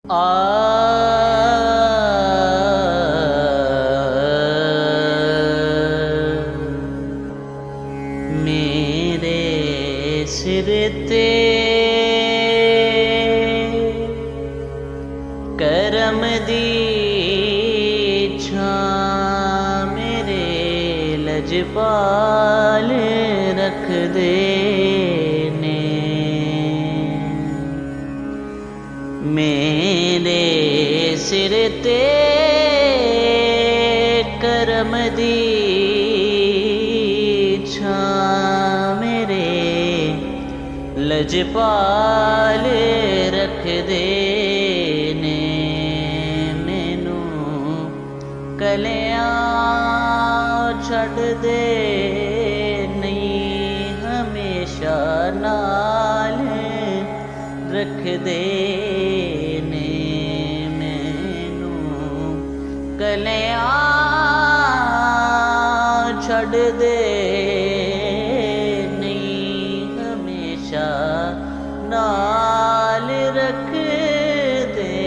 मेरे सिर ते करम दी छां मेरे लजपाल रख दे ने। मेरे सिर ते करम दी छां मेरे लजपाल रख दे ने। मैनू कलियां छड़ दे नहीं हमेशा नाल रख दे ने। मैनू कलियां छड़ दे नहीं हमेशा नाल रख दे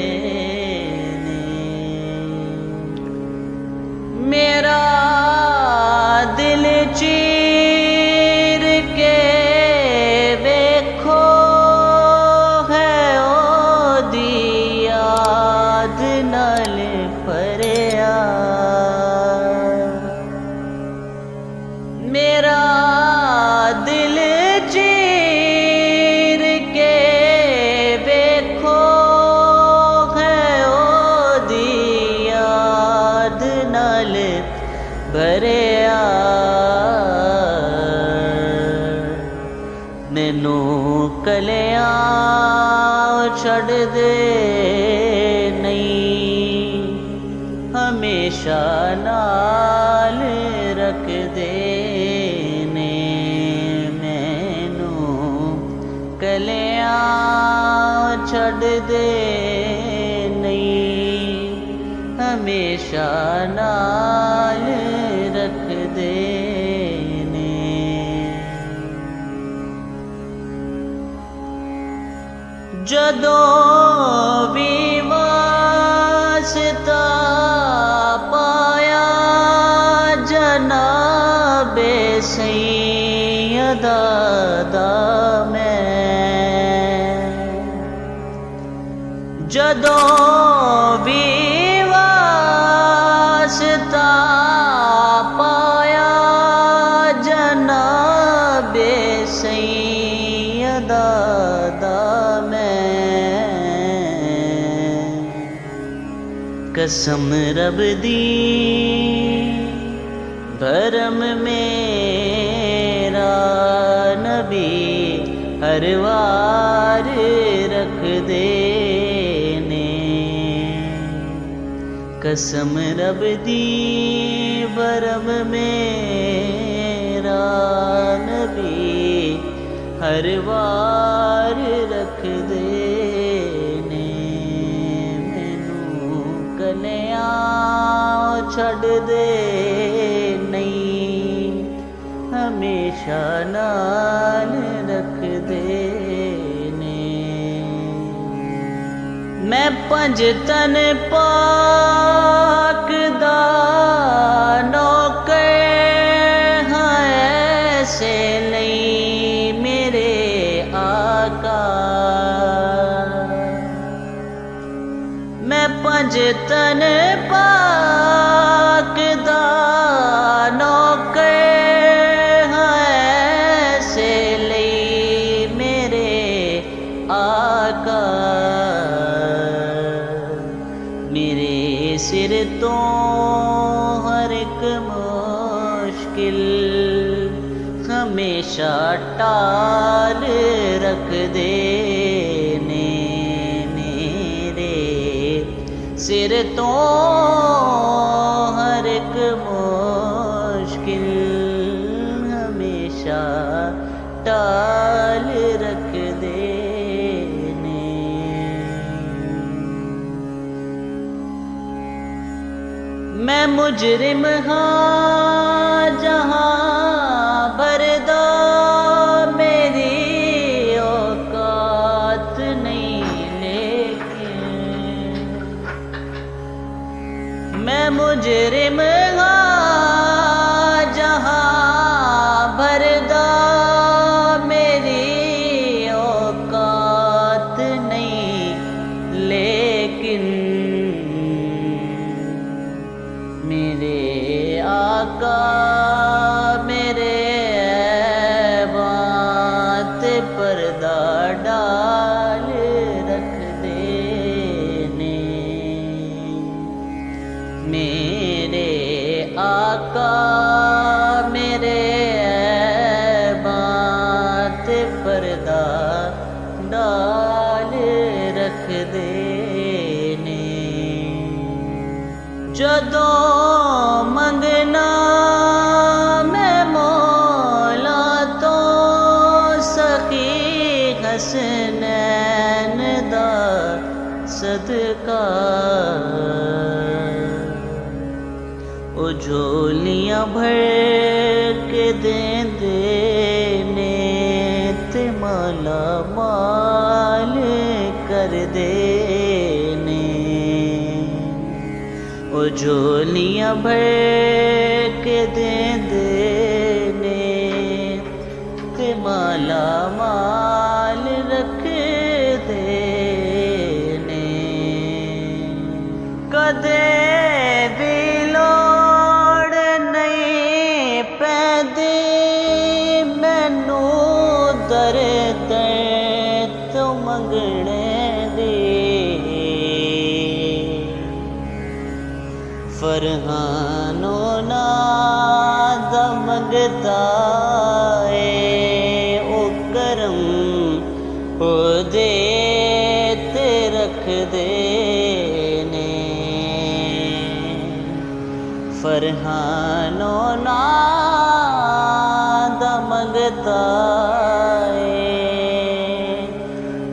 ने। मेरा दिल चीर के वेखो है ओदी याद नाल भरिया। मेरा दिल चीर के वेखो है ओदी याद नाल भरिया। मैनू कलियां छड़ दे नहीं हमेशा नाल रख दे ने। मैनू कलियां छड़ दे नहीं हमेशा नाल रख दे ने। जदों भी वास्ता पाया जनाबे सैयदा दा मैं। जदों भी वास्ता पाया जनाबे सैयदा दा मैं। कसम रब दी भरम मेरा नबी हर वार रख दे ने। कसम रब दी भरम मेरा नबी हर वार रख दे ने। मैनू कलियां छड़ दे नहीं हमेशा नाल रख दे ने। मैं पंज तन पाक दा नौकर हाँ ऐसे नहीं मेरे आका। मैं पंज तन पाक दा नौकर हाँ ऐसे नहीं मेरे आका। मेरे सिर तो हर एक मुश्किल हमेशा टाल रख दे ने। मेरे सिर तो हर एक मुश्किल हमेशा टाल रख दे ने। मैं मुजरिम हाँ जहाँ भरदा मेरी औकात नहीं लेकिन मैं मुजरिम हाँ जहाँ भरदा मेरी औकात नहीं, लेकिन मेरे आका मेरे ऐबात पर्दा डाल रख देने। मेरे आका मेरे ऐबात पर्दा डाल रख देने। जदों मंगना मैं मौला तो सखी हसनैन दा सदका, ओ झोलियां भर के देंदे ने ते माला माल कर देने। ओ झोलियां भर के देंदे ने ते माला माल रख देने। कदे भी लोड़ नहीं पैदी मैनू दर दर तो मंगने दी। फरहानो नाद मंगता ओ करम ओ दे ते रख देने। फरहानो नाद मंगता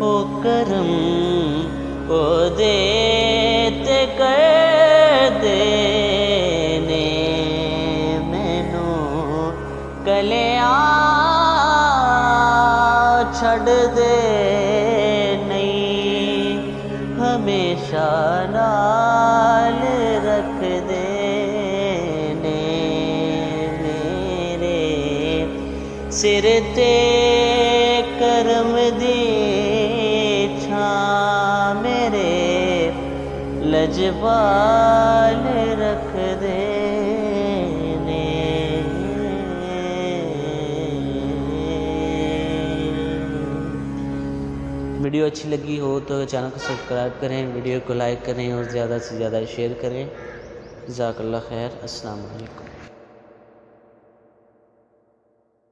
ओ करम ओ दे ते कर देने। मैनू कलियां छड़ दे नहीं, हमेशा नाल रख देने। मेरे सिर ते करम दी छां मेरे लजपाल रख देने। वीडियो अच्छी लगी हो तो चैनल को सब्सक्राइब करें, वीडियो को लाइक करें और ज़्यादा से ज़्यादा शेयर करें। जज़ाकल्लाह खैर। अस्सलाम वालेकुम।